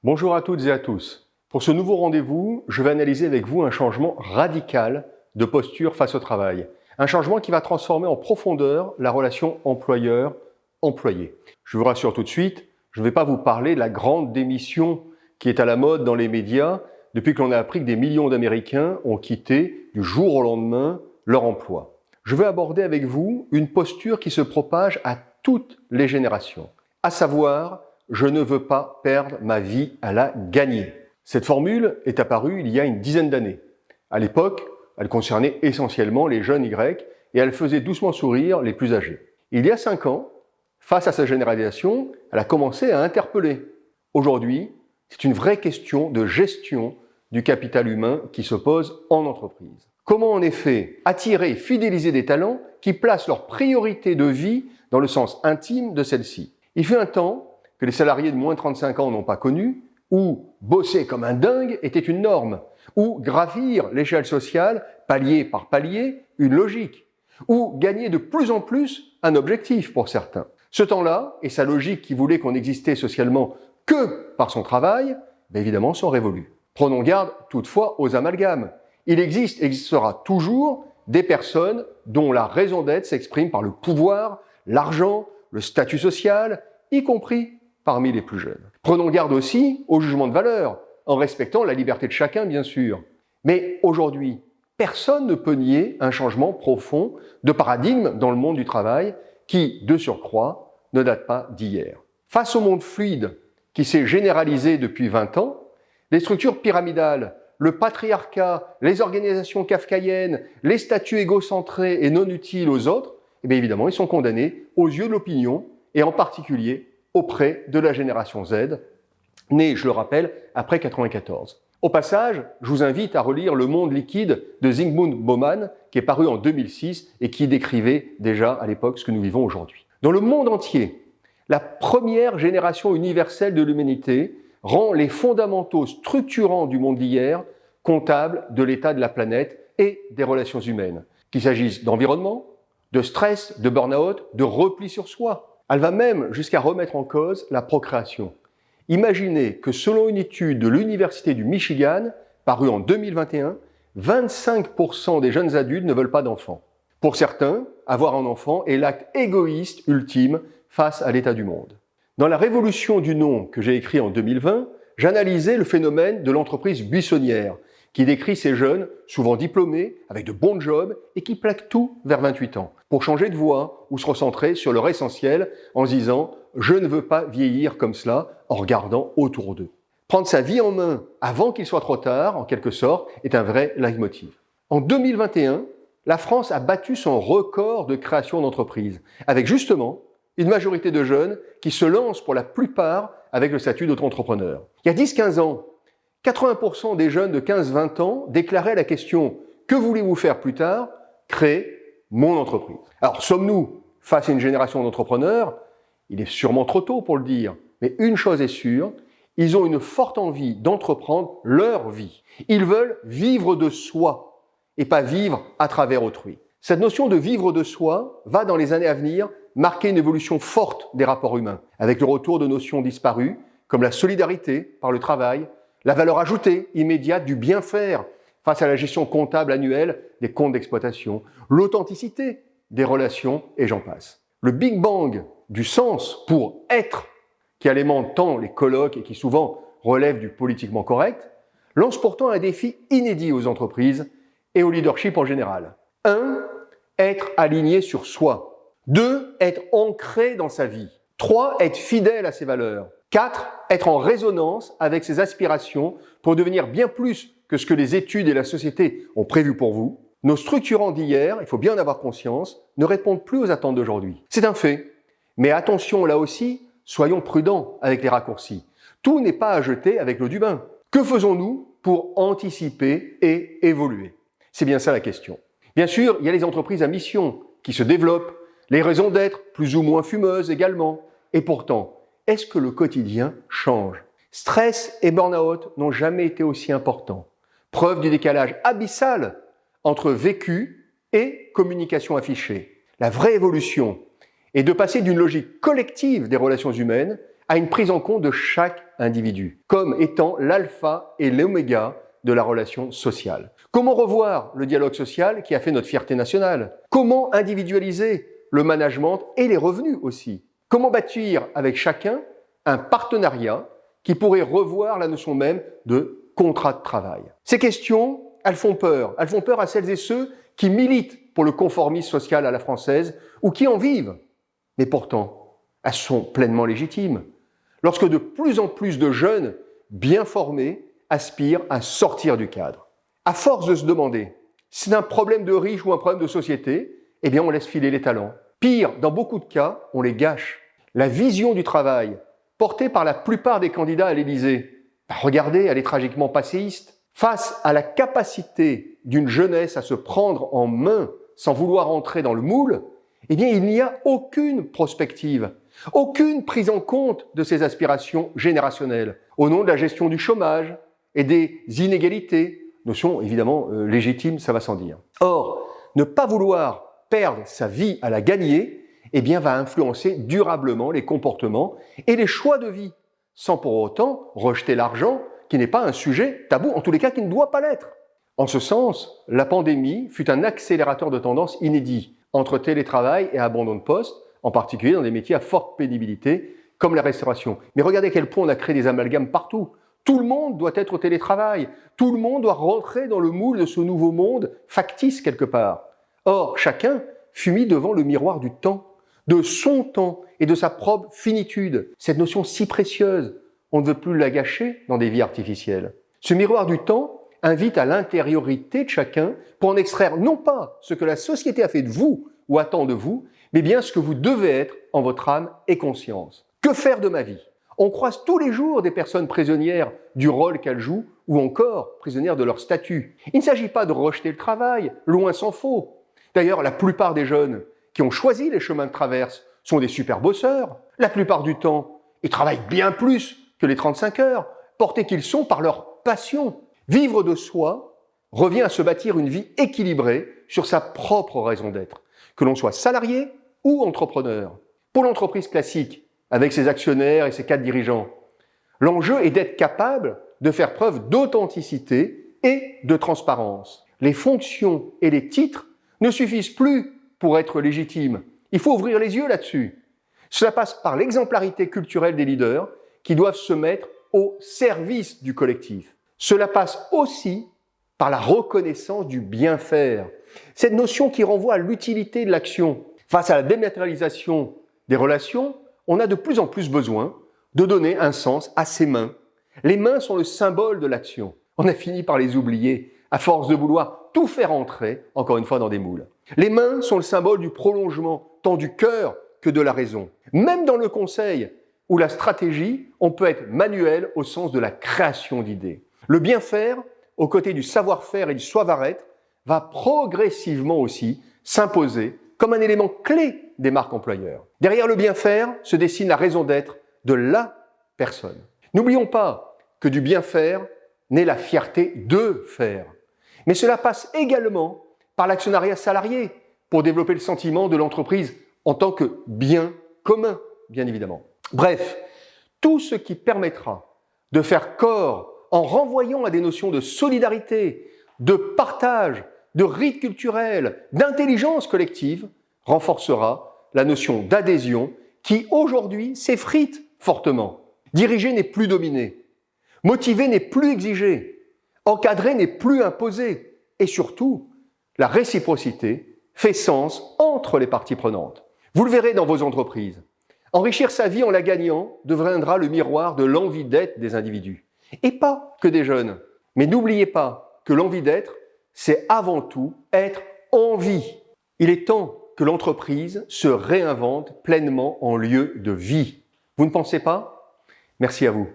Bonjour à toutes et à tous. Pour ce nouveau rendez-vous, je vais analyser avec vous un changement radical de posture face au travail. Un changement qui va transformer en profondeur la relation employeur-employé. Je vous rassure tout de suite, je ne vais pas vous parler de la grande démission qui est à la mode dans les médias depuis que l'on a appris que des millions d'Américains ont quitté du jour au lendemain leur emploi. Je vais aborder avec vous une posture qui se propage à toutes les générations, à savoir je ne veux pas perdre ma vie à la gagner. Cette formule est apparue il y a une dizaine d'années. À l'époque, elle concernait essentiellement les jeunes Y et elle faisait doucement sourire les plus âgés. Il y a 5 ans, face à sa généralisation, elle a commencé à interpeller. Aujourd'hui, c'est une vraie question de gestion du capital humain qui se pose en entreprise. Comment en effet attirer et fidéliser des talents qui placent leur priorité de vie dans le sens intime de celle-ci? Il fut un temps que les salariés de moins de 35 ans n'ont pas connu, où bosser comme un dingue était une norme, où gravir l'échelle sociale, palier par palier, une logique, où gagner de plus en plus un objectif pour certains. Ce temps-là, et sa logique qui voulait qu'on existait socialement que par son travail, évidemment sont révolus. Prenons garde toutefois aux amalgames. Il existera toujours des personnes dont la raison d'être s'exprime par le pouvoir, l'argent, le statut social, y compris parmi les plus jeunes. Prenons garde aussi au jugement de valeur, en respectant la liberté de chacun, bien sûr. Mais aujourd'hui, personne ne peut nier un changement profond de paradigme dans le monde du travail qui, de surcroît, ne date pas d'hier. Face au monde fluide qui s'est généralisé depuis 20 ans, les structures pyramidales, le patriarcat, les organisations kafkaïennes, les statuts égocentrés et non utiles aux autres, évidemment, ils sont condamnés aux yeux de l'opinion et en particulier auprès de la génération Z, née, je le rappelle, après 1994. Au passage, je vous invite à relire Le Monde liquide de Zygmunt Bauman, qui est paru en 2006 et qui décrivait déjà à l'époque ce que nous vivons aujourd'hui. Dans le monde entier, la première génération universelle de l'humanité rend les fondamentaux structurants du monde d'hier comptables de l'état de la planète et des relations humaines, qu'il s'agisse d'environnement, de stress, de burn-out, de repli sur soi. Elle va même jusqu'à remettre en cause la procréation. Imaginez que selon une étude de l'Université du Michigan, parue en 2021, 25% des jeunes adultes ne veulent pas d'enfants. Pour certains, avoir un enfant est l'acte égoïste ultime face à l'état du monde. Dans La Révolution du nom que j'ai écrit en 2020, j'analysais le phénomène de l'entreprise buissonnière, qui décrit ces jeunes, souvent diplômés, avec de bons jobs et qui plaquent tout vers 28 ans, pour changer de voie ou se recentrer sur leur essentiel en se disant « je ne veux pas vieillir comme cela » en regardant autour d'eux. Prendre sa vie en main avant qu'il soit trop tard, en quelque sorte, est un vrai leitmotiv. En 2021, la France a battu son record de création d'entreprises, avec justement une majorité de jeunes qui se lancent pour la plupart avec le statut d'auto-entrepreneur. Il y a 10-15 ans, 80% des jeunes de 15-20 ans déclaraient la question « Que voulez-vous faire plus tard ?» Créer mon entreprise. Alors, sommes-nous face à une génération d'entrepreneurs? Il est sûrement trop tôt pour le dire, mais une chose est sûre, ils ont une forte envie d'entreprendre leur vie. Ils veulent vivre de soi et pas vivre à travers autrui. Cette notion de vivre de soi va, dans les années à venir, marquer une évolution forte des rapports humains, avec le retour de notions disparues, comme la solidarité par le travail, la valeur ajoutée immédiate du bien-faire face à la gestion comptable annuelle des comptes d'exploitation, l'authenticité des relations et j'en passe. Le Big Bang du sens pour être, qui alimente tant les colloques et qui souvent relève du politiquement correct, lance pourtant un défi inédit aux entreprises et au leadership en général. 1. Être aligné sur soi. 2. Être ancré dans sa vie. 3. Être fidèle à ses valeurs. 4. Être en résonance avec ses aspirations pour devenir bien plus que ce que les études et la société ont prévu pour vous. Nos structurants d'hier, il faut bien en avoir conscience, ne répondent plus aux attentes d'aujourd'hui. C'est un fait. Mais attention là aussi, soyons prudents avec les raccourcis. Tout n'est pas à jeter avec l'eau du bain. Que faisons-nous pour anticiper et évoluer? C'est bien ça la question. Bien sûr, il y a les entreprises à mission qui se développent, les raisons d'être plus ou moins fumeuses également. Et pourtant, est-ce que le quotidien change? Stress et burn-out n'ont jamais été aussi importants. Preuve du décalage abyssal entre vécu et communication affichée. La vraie évolution est de passer d'une logique collective des relations humaines à une prise en compte de chaque individu, comme étant l'alpha et l'oméga de la relation sociale. Comment revoir le dialogue social qui a fait notre fierté nationale? Comment individualiser le management et les revenus aussi? Comment bâtir avec chacun un partenariat qui pourrait revoir la notion même de contrat de travail? Ces questions, elles font peur. Elles font peur à celles et ceux qui militent pour le conformisme social à la française ou qui en vivent. Mais pourtant, elles sont pleinement légitimes. Lorsque de plus en plus de jeunes bien formés aspirent à sortir du cadre. À force de se demander si c'est un problème de riches ou un problème de société, eh bien on laisse filer les talents. Pire, dans beaucoup de cas, on les gâche. La vision du travail, portée par la plupart des candidats à l'Élysée, regardez, elle est tragiquement passéiste. Face à la capacité d'une jeunesse à se prendre en main sans vouloir entrer dans le moule, eh bien il n'y a aucune prospective, aucune prise en compte de ces aspirations générationnelles, au nom de la gestion du chômage et des inégalités, notion évidemment légitime, ça va sans dire. Or, ne pas vouloir perdre sa vie à la gagner, eh bien va influencer durablement les comportements et les choix de vie, sans pour autant rejeter l'argent, qui n'est pas un sujet tabou, en tous les cas qui ne doit pas l'être. En ce sens, la pandémie fut un accélérateur de tendance inédit entre télétravail et abandon de poste, en particulier dans des métiers à forte pénibilité, comme la restauration. Mais regardez à quel point on a créé des amalgames partout. Tout le monde doit être au télétravail. Tout le monde doit rentrer dans le moule de ce nouveau monde factice quelque part. Or, chacun fut mis devant le miroir du temps, de son temps et de sa propre finitude. Cette notion si précieuse, on ne veut plus la gâcher dans des vies artificielles. Ce miroir du temps invite à l'intériorité de chacun pour en extraire non pas ce que la société a fait de vous ou attend de vous, mais bien ce que vous devez être en votre âme et conscience. Que faire de ma vie? On croise tous les jours des personnes prisonnières du rôle qu'elles jouent ou encore prisonnières de leur statut. Il ne s'agit pas de rejeter le travail, loin s'en faut. D'ailleurs, la plupart des jeunes qui ont choisi les chemins de traverse sont des super bosseurs. La plupart du temps, ils travaillent bien plus que les 35 heures, portés qu'ils sont par leur passion. Vivre de soi revient à se bâtir une vie équilibrée sur sa propre raison d'être, que l'on soit salarié ou entrepreneur. Pour l'entreprise classique, avec ses actionnaires et ses cadres dirigeants, l'enjeu est d'être capable de faire preuve d'authenticité et de transparence. Les fonctions et les titres ne suffisent plus pour être légitimes. Il faut ouvrir les yeux là-dessus. Cela passe par l'exemplarité culturelle des leaders qui doivent se mettre au service du collectif. Cela passe aussi par la reconnaissance du bien faire. Cette notion qui renvoie à l'utilité de l'action. Face à la dématérialisation des relations, on a de plus en plus besoin de donner un sens à ses mains. Les mains sont le symbole de l'action. On a fini par les oublier, à force de vouloir tout faire entrer, encore une fois, dans des moules. Les mains sont le symbole du prolongement, tant du cœur que de la raison. Même dans le conseil ou la stratégie, on peut être manuel au sens de la création d'idées. Le bien faire, aux côtés du savoir-faire et du savoir-être, va progressivement aussi s'imposer comme un élément clé des marques employeurs. Derrière le bien faire se dessine la raison d'être de la personne. N'oublions pas que du bien faire naît la fierté de faire. Mais cela passe également par l'actionnariat salarié pour développer le sentiment de l'entreprise en tant que bien commun, bien évidemment. Bref, tout ce qui permettra de faire corps en renvoyant à des notions de solidarité, de partage, de rite culturel, d'intelligence collective, renforcera la notion d'adhésion qui aujourd'hui s'effrite fortement. Diriger n'est plus dominer, motiver n'est plus exigé, encadrer n'est plus imposé et surtout, la réciprocité fait sens entre les parties prenantes. Vous le verrez dans vos entreprises. Enrichir sa vie en la gagnant deviendra le miroir de l'envie d'être des individus. Et pas que des jeunes. Mais n'oubliez pas que l'envie d'être, c'est avant tout être en vie. Il est temps que l'entreprise se réinvente pleinement en lieu de vie. Vous ne pensez pas? Merci à vous.